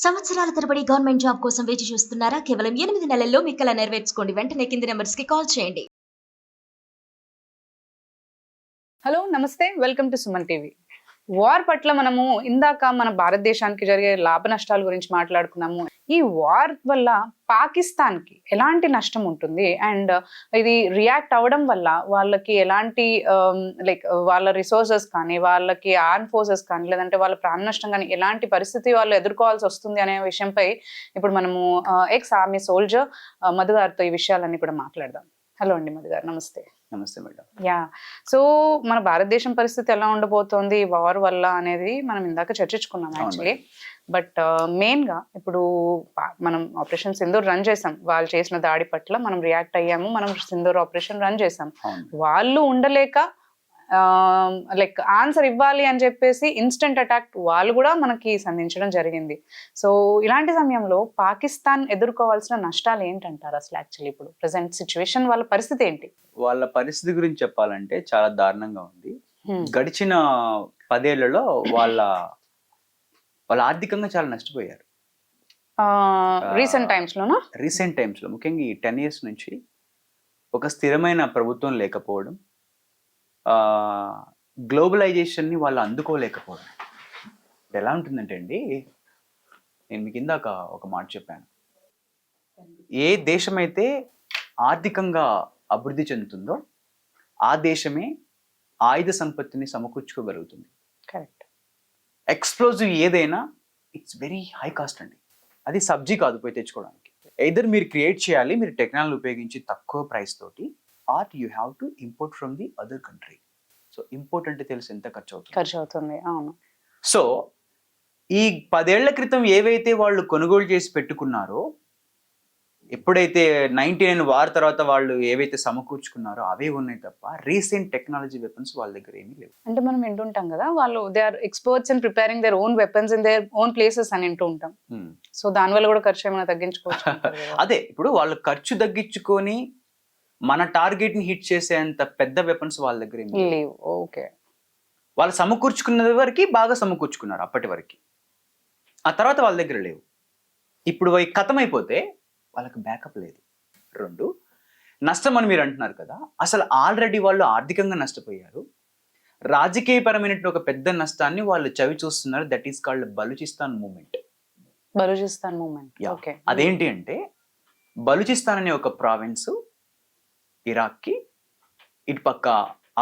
సంవత్సరాల తరబడి government job కోసం వేచి చూస్తున్నారా? కేవలం 8 నెలల్లో మీ కల నెరవేర్చుకోండి. వెంటనే కింది నంబర్స్‌కి కాల్ చేయండి. హలో నమస్తే welcome to Suman TV. War పట్ల మనము ఇందాక మన భారతదేశానికి జరిగే లాభ నష్టాల గురించి మాట్లాడుకున్నాము. ఈ వార్ వల్ల పాకిస్తాన్కి ఎలాంటి నష్టం ఉంటుంది అండ్ ఇది రియాక్ట్ అవ్వడం వల్ల వాళ్ళకి ఎలాంటి లైక్ వాళ్ళ రిసోర్సెస్ కానీ వాళ్ళకి ఆర్మ్ ఫోర్సెస్ కానీ లేదంటే వాళ్ళ ప్రాణ నష్టం కానీ ఎలాంటి పరిస్థితి వాళ్ళు ఎదుర్కోవాల్సి వస్తుంది అనే విషయంపై ఇప్పుడు మనము ఎక్స్ ఆర్మీ సోల్జర్ మధు గారితో ఈ విషయాలన్నీ కూడా మాట్లాడదాం. హలో అండి మధు గారు, నమస్తే. నమస్తే మేడం. యా, సో మన భారతదేశం పరిస్థితి ఎలా ఉండబోతోంది వార్ వల్ల అనేది మనం ఇందాక చర్చించుకున్నాం యాక్చువల్లీ. బట్ మెయిన్గా ఇప్పుడు మనం ఆపరేషన్ సింధూర్ రన్ చేసాం. వాళ్ళు చేసిన దాడి పట్ల మనం రియాక్ట్ అయ్యాము, మనం సింధూర్ ఆపరేషన్ రన్ చేసాం. వాళ్ళు ఉండలేక లైక్ ఆన్సర్ ఇవ్వాలి అని చెప్పేసి ఇన్స్టెంట్ అటాక్ వాళ్ళు కూడా మనకి సంధించడం జరిగింది. సో ఇలాంటి సమయంలో పాకిస్తాన్ ఎదుర్కోవాల్సిన నష్టాలు ఏంటంటారు అసలు? యాక్చువల్లీ ఇప్పుడు ప్రెసెంట్ సిచ్యువేషన్ వాళ్ళ పరిస్థితి ఏంటి? వాళ్ళ పరిస్థితి గురించి చెప్పాలంటే చాలా దారుణంగా ఉంది. గడిచిన 10 ఏళ్లలో వాళ్ళ ఆర్థికంగా చాలా నష్టపోయారు. రీసెంట్ టైమ్స్ లో ముఖ్యంగా ఈ 10 years నుంచి ఒక స్థిరమైన ప్రభుత్వం లేకపోవడం, గ్లోబలైజేషన్ని వాళ్ళు అందుకోలేకపోవడం. ఎలా ఉంటుందంటే అండి, నేను మీకు ఇందాక ఒక మాట చెప్పాను, ఏ దేశమైతే ఆర్థికంగా అభివృద్ధి చెందుతుందో ఆ దేశమే ఆయుధ సంపత్తిని సమకూర్చుకోగలుగుతుంది. కరెక్ట్. ఎక్స్ప్లోజివ్ ఏదైనా ఇట్స్ వెరీ హై కాస్ట్ అండి. అది సబ్జీ కాదు పోయి తెచ్చుకోవడానికి. ఎయిదర్ మీరు క్రియేట్ చేయాలి, మీరు టెక్నాలజీ ఉపయోగించి తక్కువ ప్రైస్ తోటి, are you have to import from the other country. So import అంటే తెలుసు ఎంత ఖర్చు అవుతుంది. అవును. సో ఈ 10 ఏళ్ల క్రితం ఏవైతే వాళ్ళు కొనుగోలు చేసి పెట్టుకున్నారో, ఎప్పుడైతే 99 వార్ తర్వాత వాళ్ళు ఏవైతే సమకూర్చుకున్నారో అవే ఉన్నాయి తప్ప రీసెంట్ టెక్నాలజీ వెపన్స్ వాళ్ళ దగ్గర ఏమీ లేవు. అంటే మనం వింటుంటాం కదా, వాళ్ళు they are experts in preparing their own weapons in their own places అని వింటూ ఉంటాం. సో దానివల్ల కూడా ఖర్చు ఏమైనా తగ్గించుకోవచ్చు? అదే, ఇప్పుడు వాళ్ళు ఖర్చు తగ్గించుకొని మన టార్గెట్ ని హిట్ చేసేంత పెద్ద వెపన్స్ వాళ్ళ దగ్గర ఏమీ లేవు. ఓకే. వాళ్ళు సమకూర్చుకున్నది వరకు బాగా సమకూర్చుకున్నారు అప్పటి వరకు, ఆ తర్వాత వాళ్ళ దగ్గర లేవు. ఇప్పుడు అవి ఖతమైపోతే వాళ్ళకి బ్యాకప్ లేదు. 2, నష్టం అని మీరు అంటున్నారు కదా, అసలు ఆల్రెడీ వాళ్ళు ఆర్థికంగా నష్టపోయారు. రాజకీయపరమైన ఒక పెద్ద నష్టాన్ని వాళ్ళు చవి చూస్తున్నారు. That is called Balochistan movement. Okay. అదేంటి అంటే, బలూచిస్తాన్ అనే ఒక ప్రావిన్స్ ఇరాక్కి, ఇటు పక్క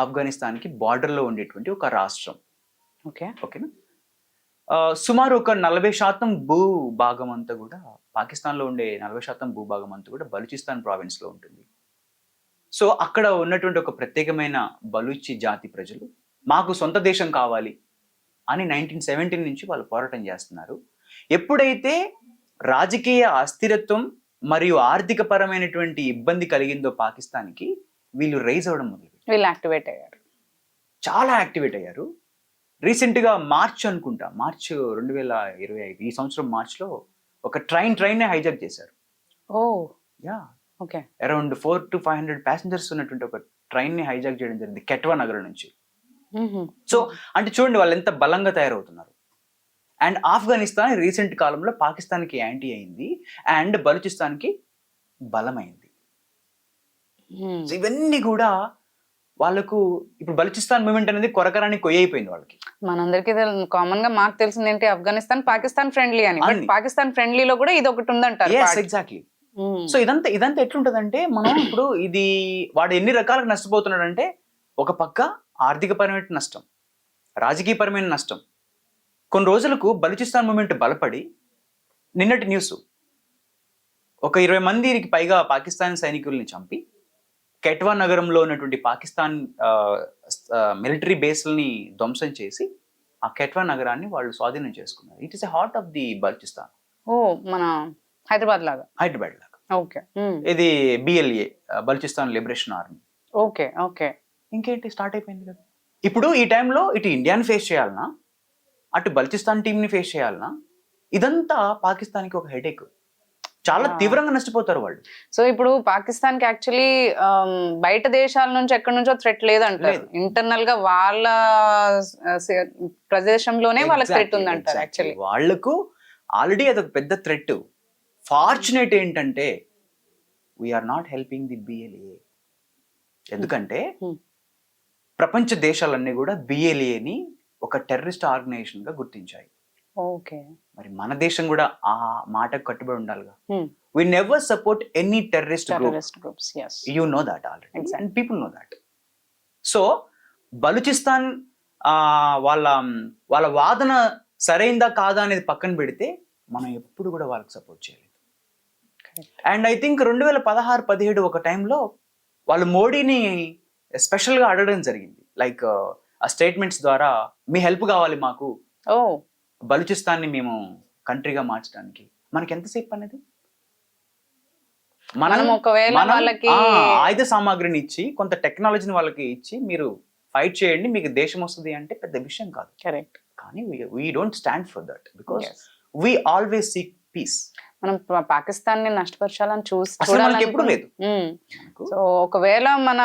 ఆఫ్ఘనిస్తాన్కి బార్డర్లో ఉండేటువంటి ఒక రాష్ట్రం. ఓకేనా? సుమారు ఒక 40% భూభాగం అంతా కూడా, పాకిస్తాన్లో ఉండే 40% భూభాగం అంతా కూడా బలూచిస్తాన్ ప్రావిన్స్లో ఉంటుంది. సో అక్కడ ఉన్నటువంటి ఒక ప్రత్యేకమైన బలూచి జాతి ప్రజలు మాకు సొంత దేశం కావాలి అని 1917 నుంచి వాళ్ళు పోరాటం చేస్తున్నారు. ఎప్పుడైతే రాజకీయ అస్థిరత్వం మరియు ఆర్థిక పరమైనటువంటి ఇబ్బంది కలిగిందో పాకిస్తాన్కి, వీళ్ళు రైజ్ అవ్వడం మొదలుపెట్టారు. వీళ్ళు యాక్టివేట్ అయ్యారు, చాలా యాక్టివేట్ అయ్యారు. రీసెంట్గా మార్చ్ 2025 ఈ సంవత్సరం మార్చ్లో ఒక ట్రైన్ హైజాక్ చేశారు. అరౌండ్ 400 to 500 passengers ఉన్నటువంటి ఒక ట్రైన్ ని హైజాక్ చేయడం జరిగింది కెట్వా నగరం నుంచి. సో అంటే చూడండి వాళ్ళు ఎంత బలంగా తయారవుతున్నారు. అండ్ ఆఫ్ఘనిస్తాన్ రీసెంట్ కాలంలో పాకిస్తాన్కి యాంటీ అయింది అండ్ బలూచిస్తాన్కి బలమైంది. ఇవన్నీ కూడా వాళ్ళకు ఇప్పుడు బలూచిస్తాన్ మూవ్మెంట్ అనేది కొరకరానికి కొయ్యైపోయింది వాళ్ళకి. మనందరికీ కామన్ గా మాకు తెలిసింది ఏంటి, ఆఫ్ఘనిస్తాన్ పాకిస్తాన్ ఫ్రెండ్లీ అని. బట్ పాకిస్తాన్ ఫ్రెండ్లీలో కూడా ఇది ఒకటి ఉందంటారు. ఎగ్జాక్ట్లీ. సో ఇదంతా ఎట్లుంటదంటే, మనం ఇప్పుడు ఇది వాడు ఎన్ని రకాలుగా నష్టపోతున్నాడు అంటే, ఒక పక్క ఆర్థికపరమైన నష్టం, రాజకీయపరమైన నష్టం. కొన్ని రోజులకు బలూచిస్తాన్ మూవ్మెంట్ బలపడి, నిన్నటి న్యూస్, ఒక 20 మందికి పైగా పాకిస్తాన్ సైనికుల్ని చంపి కెట్వా నగరంలో ఉన్నటువంటి పాకిస్తాన్ మిలిటరీ బేస్లని ధ్వంసం చేసి ఆ కెట్వా నగరాన్ని వాళ్ళు స్వాధీనం చేసుకున్నారు. It is a heart of the Balochistan. మన హైదరాబాద్ లాగా. ఓకే. ఇది BLA, Balochistan liberation army. Okay. ఇంకేంటి, స్టార్ట్ అయిపోయింది కదా. ఇప్పుడు ఈ టైంలో ఇటు ఇండియాని ఫేస్ చేయాలన్నా, అటు బలూచిస్తాన్ టీంని ఫేస్ చేయాలన్నా, ఇదంతా పాకిస్తాన్కి ఒక హెడేక్. చాలా తీవ్రంగా నష్టపోతారు వాళ్ళు. సో ఇప్పుడు పాకిస్తాన్ కి యాక్చువల్లీ బయట దేశాల నుంచి ఎక్కడి నుంచో థ్రెట్ లేదంటారు. ఇంటర్నల్ గా వాళ్ళ ప్రదేశంలోనే వాళ్ళకి థ్రెట్ ఉందంటారు. యాక్చువల్లీ వాళ్లకు ఆల్రెడీ అదొక పెద్ద థ్రెట్. ఫార్చునేట్ ఏంటంటే we are not helping the BLA. ఎందుకంటే Hmm. ప్రపంచ దేశాలన్నీ కూడా బిఎల్ఏని ఒక టెర్రరిస్ట్ ఆర్గనైజేషన్ గా గుర్తించాయి. ఓకే. మరి మన దేశం కూడా ఆ మాటకు కట్టుబడి ఉండాలిగా. Hmm. We never support any terrorist group. Terrorist groups, yes. You know that already. Exactly. And people know that. So, Balochistan వాళ్ళ వాదన సరైందా కాదా అనేది పక్కన పెడితే మనం ఎప్పుడు కూడా వాళ్ళకి సపోర్ట్ చేయలేదు. అండ్ ఐ థింక్ 2016-17 ఒక టైంలో వాళ్ళు మోడీని స్పెషల్గా అడగడం జరిగింది. లైక్ ఆ స్టేట్మెంట్స్ ద్వారా మీ హెల్ప్ కావాలి మాకు, బలూచిస్తాన్ని మేము కంట్రీగా మార్చడానికి. మనకి ఎంతసేపు అనేది మనం ఒకవేళ వాళ్ళకి ఆయుధ సామాగ్రిని ఇచ్చి కొంత టెక్నాలజీని వాళ్ళకి ఇచ్చి మీరు ఫైట్ చేయండి మీకు దేశం వస్తుంది అంటే పెద్ద విషయం కాదు. కరెక్ట్. కానీ we don't stand for that because we always seek peace. మనం పాకిస్తాన్ ని నష్టపరచాలని ఎప్పుడు లేదు. సో ఒకవేళ మన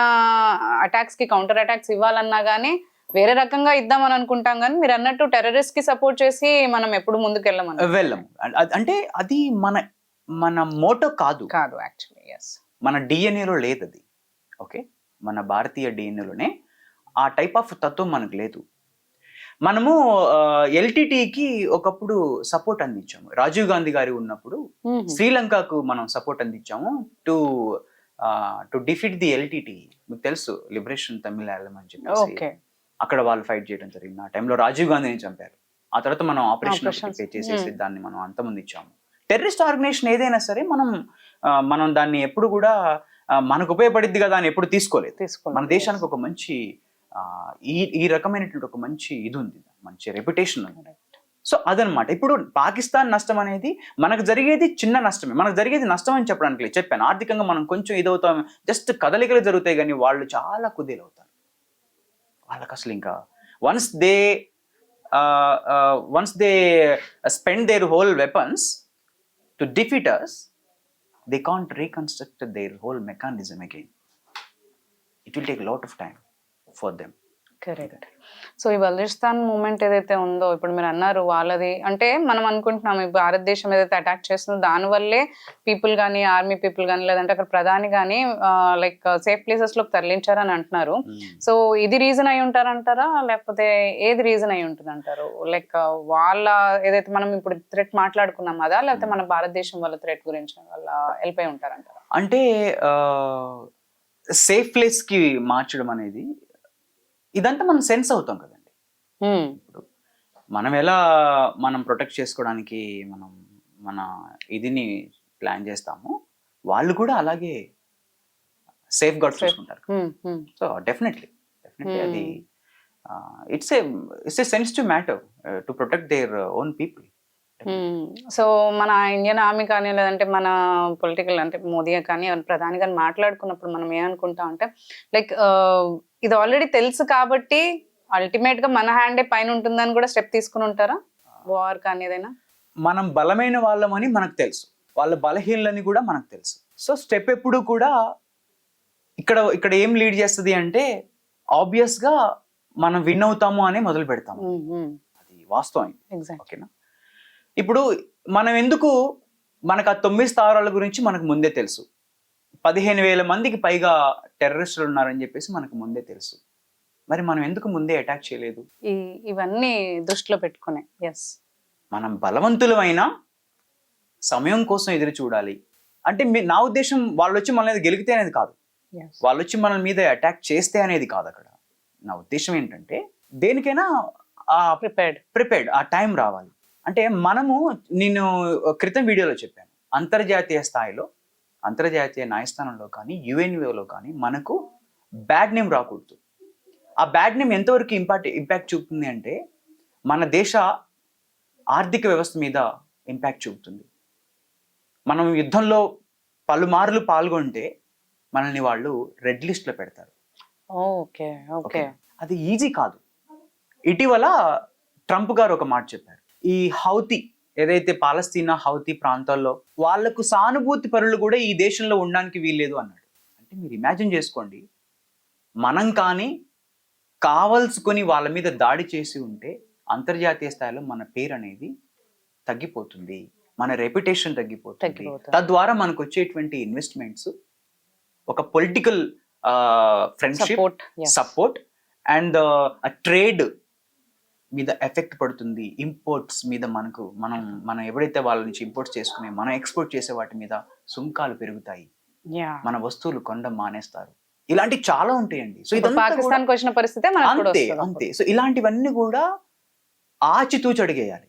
అటాక్స్ కి కౌంటర్ అటాక్స్ ఇవ్వాలన్నా గానీ వేరే రకంగా ఇద్దామని అనుకుంటాం, కానీ మీరు అన్నట్టు టెర్రరిస్ట్ కి సపోర్ట్ చేసి మనం ఎప్పుడు ముందుకు వెళ్ళము. అంటే అది మన మోటో కాదు యాక్చువల్లీ. ఎస్, మన డిఎన్ఏలో లేదు అది. ఓకే, మన భారతీయ డిఎన్ఏలోనే ఆ టైప్ ఆఫ్ తత్వం మనకు లేదు. మనము ఎల్టీటీకి ఒకప్పుడు సపోర్ట్ అందించాము. రాజీవ్ గాంధీ గారి ఉన్నప్పుడు శ్రీలంకకు మనం సపోర్ట్ అందించాము టు డిఫీట్ ది ఎల్టీటీ. మీకు తెలుసు, లిబరేషన్ తమిళనాడు అని చెప్పి అక్కడ వాళ్ళు ఫైట్ చేయడం జరిగింది. ఆ టైంలో రాజీవ్ గాంధీని చంపారు. ఆ తర్వాత మనం ఆపరేషన్ చేసేసి దాన్ని మనం అంతమందించాము. టెర్రరిస్ట్ ఆర్గనైజేషన్ ఏదైనా సరే మనం దాన్ని ఎప్పుడు కూడా మనకు ఉపయోగపడిద్ది కదా అని ఎప్పుడు తీసుకోలేదు. మన దేశానికి ఒక మంచి ఈ రకమైనటువంటి ఒక మంచి ఇది ఉంది, మంచి రెప్యుటేషన్ ఉంది. సో అదనమాట. ఇప్పుడు పాకిస్తాన్ నష్టం అనేది మనకు జరిగేది చిన్న నష్టమే. మనకు జరిగేది నష్టం అని చెప్పడానికి లేదు. చెప్పాను, ఆర్థికంగా మనం కొంచెం ఇదవుతాం, జస్ట్ కదలికలు జరుగుతాయి, కానీ వాళ్ళు చాలా కుదేలవుతారు. వాళ్ళకి అసలు ఇంకా once they spend there whole weapons to defeat us, they can't reconstruct their whole mechanism again. It will take a lot of time for them. Correct. So ఈ బలూచిస్తాన్ మూమెంట్ ఏదైతే ఉందో, ఇప్పుడు మీరు అన్నారు వాళ్ళది అంటే మనం అనుకుంటున్నాం ఈ భారతదేశం ఏదైతే అటాక్ చేస్తుందో దానివల్లే పీపుల్ కానీ ఆర్మీ పీపుల్ కానీ లేదంటే అక్కడ ప్రధాని కానీ లైక్ సేఫ్ ప్లేసెస్ లోకి తరలించారని అంటున్నారు. సో ఇది రీజన్ అయి ఉంటారంటారా, లేకపోతే ఏది రీజన్ అయి ఉంటుంది అంటారు? లైక్ వాళ్ళ ఏదైతే మనం ఇప్పుడు థ్రెట్ మాట్లాడుకున్నాం కదా, లేకపోతే మన భారతదేశం వాళ్ళ థ్రెట్ గురించి వాళ్ళ వెళ్ళిపోయి ఉంటారంటారా? అంటే సేఫ్ ప్లేస్ కి మార్చడం అనేది ఇదంతా మనం సెన్స్ అవుతాం కదండి. ఇప్పుడు మనం ప్రొటెక్ట్ చేసుకోవడానికి మన ఇదిని ప్లాన్ చేస్తాము, వాళ్ళు కూడా అలాగే సేఫ్ గార్డ్ చూసుకుంటారు. సో డెఫినెట్లీ అది it's a sensitive matter to protect their own people. So మన ఇండియన్ ఆర్మీ కానీ లేదంటే మన పొలిటికల్ అంటే మోదీ కానీ ప్రధాని కానీ మాట్లాడుకున్నప్పుడు మనం ఏమనుకుంటాం అంటే లైక్ ఇది ఆల్రెడీ తెలుసు కాబట్టి అల్టిమేట్ గా మన హ్యాండే పైన ఉంటుందని కూడా స్టెప్ తీసుకుని ఉంటారా? వార్ కానీ ఏదైనా మనం బలమైన వాళ్ళమని మనకు తెలుసు, వాళ్ళ బలహీనలని కూడా మనకు తెలుసు. సో స్టెప్ ఎప్పుడు కూడా ఇక్కడ ఏం లీడ్ చేస్తుంది అంటే ఆబ్వియస్ గా మనం విన్ అవుతాము అని మొదలు పెడతాము. అది వాస్తవం. ఓకేనా? ఇప్పుడు మనం ఎందుకు మనకు ఆ 9 స్థావరాల గురించి మనకు ముందే తెలుసు. 15,000 మందికి పైగా టెర్రరిస్టులు ఉన్నారని చెప్పేసి మనకు ముందే తెలుసు. మరి మనం ఎందుకు ముందే అటాక్ చేయలేదు? ఇవన్నీ దృష్టిలో పెట్టుకునే. ఎస్, మనం బలవంతులమైన సమయం కోసం ఎదురు చూడాలి. అంటే నా ఉద్దేశం వాళ్ళు వచ్చి మన మీద గెలిగితే అనేది కాదు, వాళ్ళు వచ్చి మన మీద అటాక్ చేస్తే అనేది కాదు. అక్కడ నా ఉద్దేశం ఏంటంటే దేనికైనా ప్రిపేర్డ్ ఆ టైం రావాలి. అంటే నేను క్రితం వీడియోలో చెప్పాను, అంతర్జాతీయ స్థాయిలో అంతర్జాతీయ న్యాయస్థానంలో కానీ యుఎన్ఓలో కానీ మనకు బ్యాడ్ నేమ్ రాకూడదు. ఆ బ్యాడ్ నేమ్ ఎంతవరకు ఇంపాక్ట్ చూపుతుంది అంటే మన దేశ ఆర్థిక వ్యవస్థ మీద ఇంపాక్ట్ చూపుతుంది. మనం యుద్ధంలో పలుమార్లు పాల్గొంటే మనల్ని వాళ్ళు రెడ్ లిస్ట్ లో పెడతారు. అది ఈజీ కాదు. ఇటీవల ట్రంప్ గారు ఒక మాట చెప్పారు, ఈ హౌతీ ఏదైతే పాలస్తీనా హౌతీ ప్రాంతాల్లో వాళ్లకు సానుభూతి పరులు కూడా ఈ దేశంలో ఉండడానికి వీల్లేదు అన్నాడు. అంటే మీరు ఇమాజిన్ చేసుకోండి, మనం కానీ కావలసుకొని వాళ్ళ మీద దాడి చేసి ఉంటే అంతర్జాతీయ స్థాయిలో మన పేరు అనేది తగ్గిపోతుంది, మన రెప్యుటేషన్ తగ్గిపోతుంది. తగ్గిపోతుంది. తద్వారా మనకు వచ్చేటువంటి ఇన్వెస్ట్మెంట్స్, ఒక political friendship, support and trade మీద ఎఫెక్ట్ పడుతుంది. ఇంపోర్ట్స్ మీద మనం ఎవరైతే వాళ్ళ నుంచి ఇంపోర్ట్స్ చేసుకునే మనం ఎక్స్పోర్ట్ చేసే వాటి మీద సుంకాలు పెరుగుతాయి, మన వస్తువులు కొనడం మానేస్తారు. ఇలాంటి చాలా ఉంటాయండి. సో ఇదంతా పాకిస్తాన్ వచ్చిన పరిస్థితి అంతే. సో ఇలాంటివన్నీ కూడా ఆచితూచి అడిగేయాలి.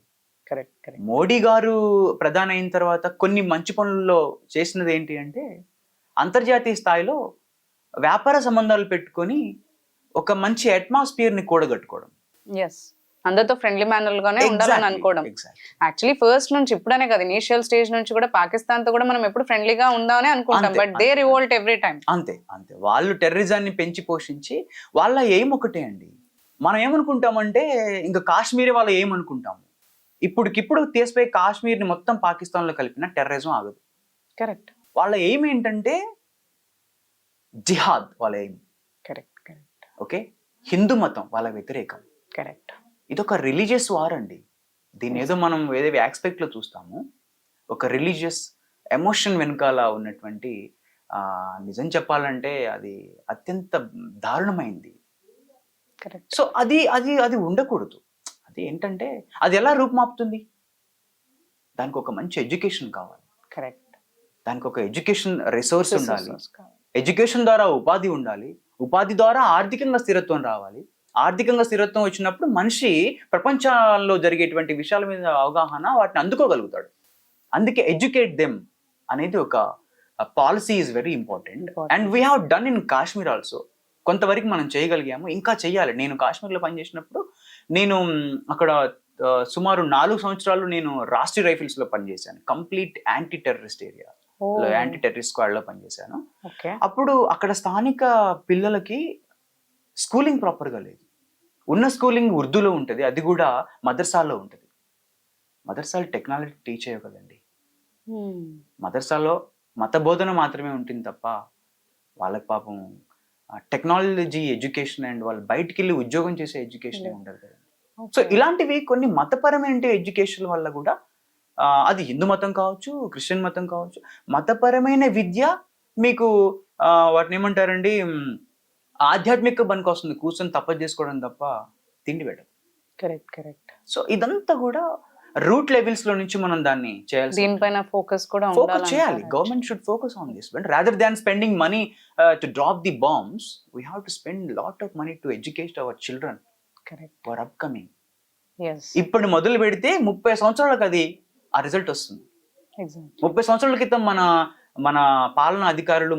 కరెక్ట్. మోడీ గారు ప్రధాని అయిన తర్వాత కొన్ని మంచి పనుల్లో చేసినది ఏంటి అంటే, అంతర్జాతీయ స్థాయిలో వ్యాపార సంబంధాలు పెట్టుకొని ఒక మంచి అట్మాస్ఫియర్ ని కూడగట్టుకోవడం. అందరితో ఫ్రెండ్లీ మేనర్ గానే ఉండాలని అనుకోవడం. యాక్చువల్లీ ఫస్ట్ నుంచి, ఇప్పుడనే కదా, ఇనిషియల్ స్టేజ్ నుంచి కూడా పాకిస్తాన్ తో కూడా మనం ఎప్పుడు ఫ్రెండ్లీగా ఉందామని అనుకుంటాం. But they revolt every time. అంతే. వాళ్ళు టెర్రరిజాన్ని పెంచి పోషించి, వాళ్ళ ఎయిమ్ ఒకటే అండి. మనం ఏమనుకుంటామంటే ఇంకా కాశ్మీర్ వాళ్ళ ఏమనుకుంటాము. ఇప్పటికిప్పుడు తీసిపోయి కాశ్మీర్ ని మొత్తం పాకిస్తాన్ లో కలిపిన టెర్రరిజం ఆగదు. కరెక్ట్. వాళ్ళ ఎయిమ్ ఏంటంటే జిహాద్. వాళ్ళ ఎయిమ్. కరెక్ట్. ఓకే. హిందూ మతం వాళ్ళ వ్యతిరేకం. కరెక్ట్. ఇదొక రిలీజియస్ వార్ అండి. దీని ఏదో మనం ఏదో ఆస్పెక్ట్ లో చూస్తాము, ఒక రిలీజియస్ ఎమోషన్ వెనకాల ఉన్నటువంటి నిజం చెప్పాలంటే అది అత్యంత దారుణమైంది. సో అది అది అది ఉండకూడదు. అది ఏంటంటే అది ఎలా రూపుమాపుతుంది? దానికి ఒక మంచి ఎడ్యుకేషన్ కావాలి. కరెక్ట్. దానికి ఒక ఎడ్యుకేషన్ రిసోర్స్ ఉండాలి. ఎడ్యుకేషన్ ద్వారా ఉపాధి ఉండాలి. ఉపాధి ద్వారా ఆర్థికంగా స్థిరత్వం రావాలి. ఆర్థికంగా స్థిరత్వం వచ్చినప్పుడు మనిషి ప్రపంచంలో జరిగేటువంటి విషయాల మీద అవగాహన, వాటిని అందుకోగలుగుతాడు. అందుకే ఎడ్యుకేట్ దెమ్ అనేది ఒక policy is very important. And we have done in Kashmir also. కొంతవరకు మనం చేయగలిగాము, ఇంకా చెయ్యాలి. నేను కాశ్మీర్లో పనిచేసినప్పుడు నేను అక్కడ సుమారు 4 సంవత్సరాలు నేను రాష్ట్రీయ రైఫిల్స్ లో పనిచేశాను. Complete anti terrorist area, anti terrorist squad లో పనిచేశాను. అప్పుడు అక్కడ స్థానిక పిల్లలకి స్కూలింగ్ ప్రాపర్ గా లేదు. ఉన్న స్కూలింగ్ ఉర్దూలో ఉంటుంది, అది కూడా మదర్సాల్లో ఉంటుంది. మదర్సాలు టెక్నాలజీ టీచ్ చేయగలండి. మదర్సాలో మత బోధన మాత్రమే ఉంటుంది తప్ప వాళ్ళకి పాపం టెక్నాలజీ ఎడ్యుకేషన్ అండ్ వాళ్ళు బయటికి వెళ్ళి ఉద్యోగం చేసే ఎడ్యుకేషన్ ఉండదు కదండి. సో ఇలాంటివి కొన్ని మతపరమైన ఎడ్యుకేషన్ వల్ల కూడా, అది హిందూ మతం కావచ్చు, క్రిస్టియన్ మతం కావచ్చు, మతపరమైన విద్య మీకు వాటిని ఏమంటారండి, ఆధ్యాత్మిక పనికి వస్తుంది. కూర్చొని తపస్సు చేసుకోవడం తప్ప తిండి పెట్టదు. కరెక్ట్. సో ఇదంతా కూడా రూట్ లెవెల్స్ లో నుంచి మనం దాన్ని చేయాలి. దీనిపైన ఫోకస్ చేయాలి. Government should focus on this. But rather than spending money to drop the bombs, we have to spend lot of money to educate our children for upcoming. ఇప్పుడు మొదలు పెడితే 30 సంవత్సరాలకు అది ఆ రిజల్ట్ వస్తుంది. 30 సంవత్సరాల క్రితం మన పాలనా అధికారులు,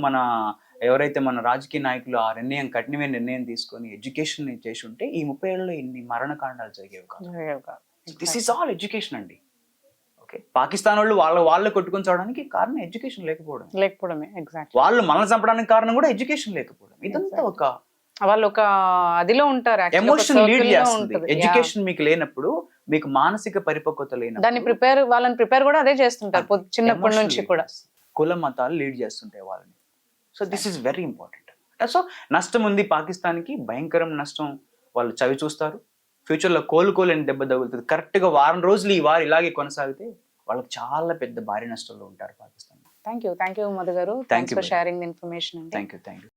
ఎవరైతే మన రాజకీయ నాయకులు ఆ కఠినమైన నిర్ణయం తీసుకొని ఎడ్యుకేషన్ చేసి ఉంటే ఈ 30 ఏళ్ళలో ఇన్ని మరణకాండాలు జరిగేవి కాదు. దిస్ ఈస్ ఆల్ ఎడ్యుకేషన్ అండి. ఓకే. పాకిస్తాన్ వాళ్ళు కొట్టుకొని చావడానికి కారణం ఎడ్యుకేషన్ లేకపోవడమే. వాళ్ళు మనల్ని చంపడానికి కారణం కూడా ఎడ్యుకేషన్ లేకపోవడం. ఇదంతా వాళ్ళు ఒక అదిలో ఉంటారు, ఎమోషన్ లీడ్ చేస్తుంది. ఎడ్యుకేషన్ మీకు లేనప్పుడు, మీకు మానసిక పరిపక్వత లేనప్పుడు వాళ్ళని ప్రిపేర్ కూడా అదే చేస్తుంటారు చిన్నప్పటి నుంచి కూడా. కుల మతాలు లీడ్ చేస్తుంటాయి వాళ్ళని. So this is very important. So నష్టం ఉంది పాకిస్తాన్కి, భయంకరం నష్టం వాళ్ళు చవి చూస్తారు. ఫ్యూచర్లో కోలుకోలేని దెబ్బ తగులుతుంది. కరెక్ట్గా వారం రోజులు ఈ వారు ఇలాగే కొనసాగితే వాళ్ళకి చాలా పెద్ద భారీ నష్టంలో ఉంటారు పాకిస్తాన్. థ్యాంక్ యూ మధు గారు. Thanks for sharing the information. Thank you.